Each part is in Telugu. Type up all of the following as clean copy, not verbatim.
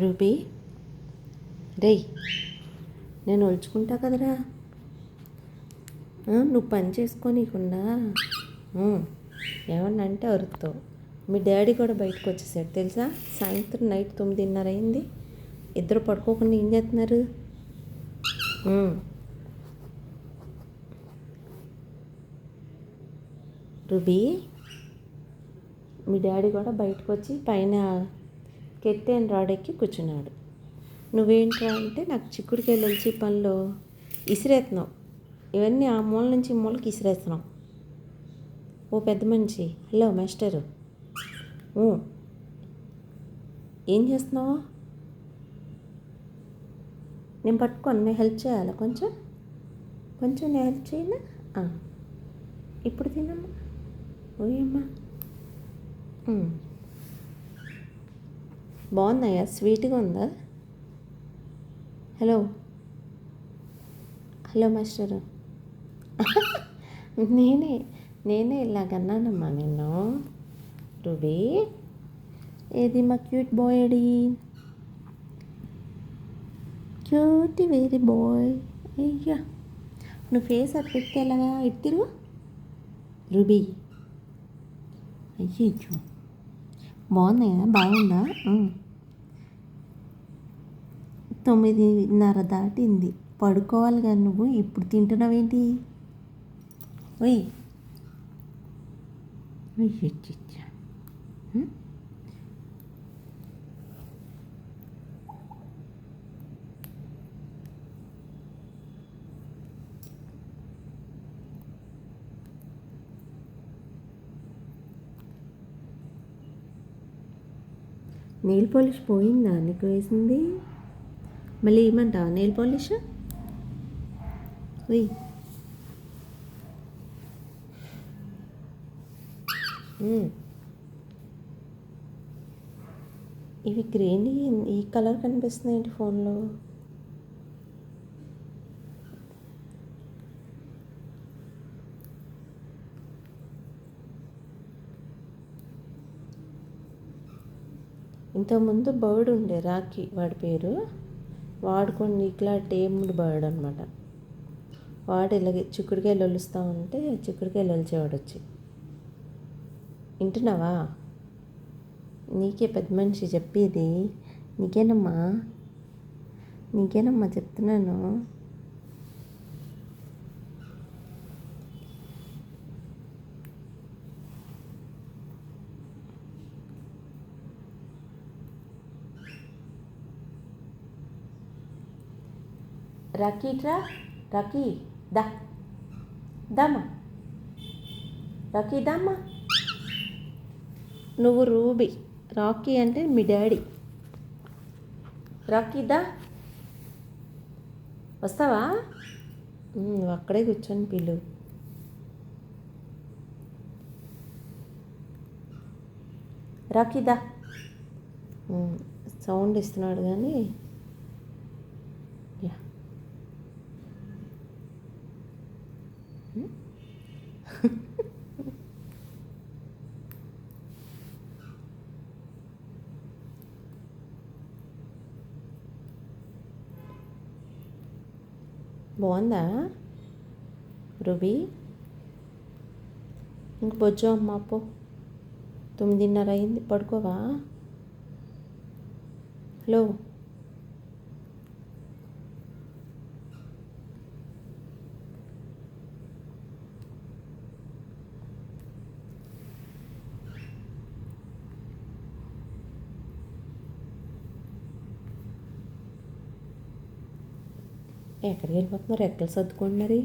రూబీ, రేయ్, నేను ఒలుచుకుంటా కదరా. నువ్వు పని చేసుకోనీకుండా ఏమన్నా అంటే అరుస్తావు. మీ డాడీ కూడా బయటకు వచ్చేసాడు తెలుసా. సాయంత్రం నైట్ 9:30 అయింది. ఇద్దరు పడుకోకుండా ఏం చేస్తున్నారు? రూబీ, మీ డాడీ కూడా బయటకు వచ్చి పైన కెత్తేని రాడెక్కి కూర్చున్నాడు. నువ్వేంట్రా అంటే నాకు చిక్కుడుకాయలు ఒలిచి పనిలో ఇసిరేస్తున్నావు. ఇవన్నీ ఆ మూల నుంచి ఈ మూలకి ఇసిరేస్తున్నావు. ఓ పెద్ద మనిషి, హలో మాస్టరు, ఏం చేస్తున్నావు? నేను పట్టుకొని నేను హెల్ప్ చేయాలా? కొంచెం నేను హెల్ప్ చేయనా? ఇప్పుడు తినమ్మా. ఓయమ్మా, బాగున్నాయా? స్వీట్గా ఉందా? హలో మాస్టరు, నేనే ఇలాగన్నానమ్మా నిన్ను. రూబీ, ఏది మా క్యూట్ బాయ్ అడి? Cute very boy. అయ్యా, నువ్వు ఫేస్ అది పెట్టి ఎలాగా ఇట్టిరు? రూబీ, అయ్యో బాగున్నాయా? బాగుందా? 9:30 దాటింది, పడుకోవాలి కానీ నువ్వు ఇప్పుడు తింటున్నావేంటి? ఓయ్ నెయిల్ పాలిష్ పోయిందా నీకు వేసింది? మళ్ళీ ఏమంటావా నెయిల్ పాలిష్? ఓయ్ ఇవి గ్రీన్ ఈ కలర్ కనిపిస్తుంది ఏంటి ఫోన్లో? ఇంతకుముందు బర్డ్ ఉండే రాకీ, వాడి పేరు. వాడు కొన్ని ఇట్లా టేమ్డ్ బర్డ్ అనమాట. వాడు ఇలాగే చిక్కుడుకాయలు ఒలుస్తూ ఉంటే చిక్కుడుకాయలు ఒలిచేవాడు వచ్చి. వింటున్నావా? నీకే పెద్ద మనిషి చెప్పేది. నీకేనమ్మా చెప్తున్నాను. రాకీట్రా, రాకీ దామా, రాకీ దామా. నువ్వు రూబీ, రాకీ అంటే మీ డాడీ. రాకీ దా, వస్తావా? నువ్వు అక్కడే కూర్చొని పిలు. రాకీ దా. సౌండ్ ఇస్తున్నాడు కానీ బాగుందా రూబీ? ఇంక బొజ్జో అమ్మ పో, 9:30 అయింది, పడుకోవా? హలో, ఎక్కడికి వెళ్ళిపోతున్నారు? రెక్కలు సర్దుకోండి మరి.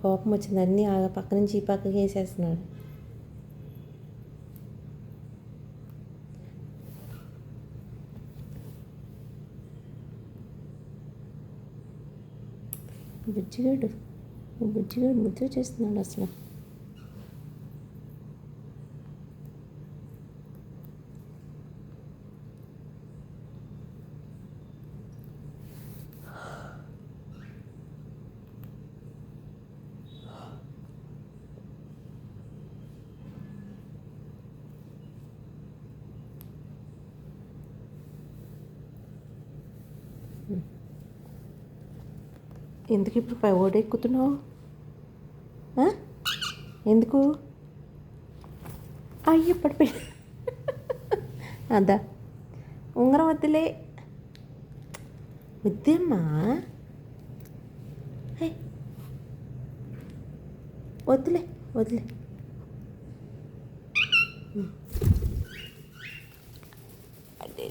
కోపం వచ్చింది, అన్నీ ఆ పక్క నుంచి ఈ పక్కకి వేసేస్తున్నాడు. బుజ్జిగాడు ముద్దు చేస్తున్నాడు అసలు. ఎందుకు ఇప్పుడు పై ఓడెక్కుతున్నావు? ఎందుకు? అయ్యో పడిపోయి అదా ఉంగరం వద్దులే, వద్దమ్మా, వద్దులే వదిలే. అదే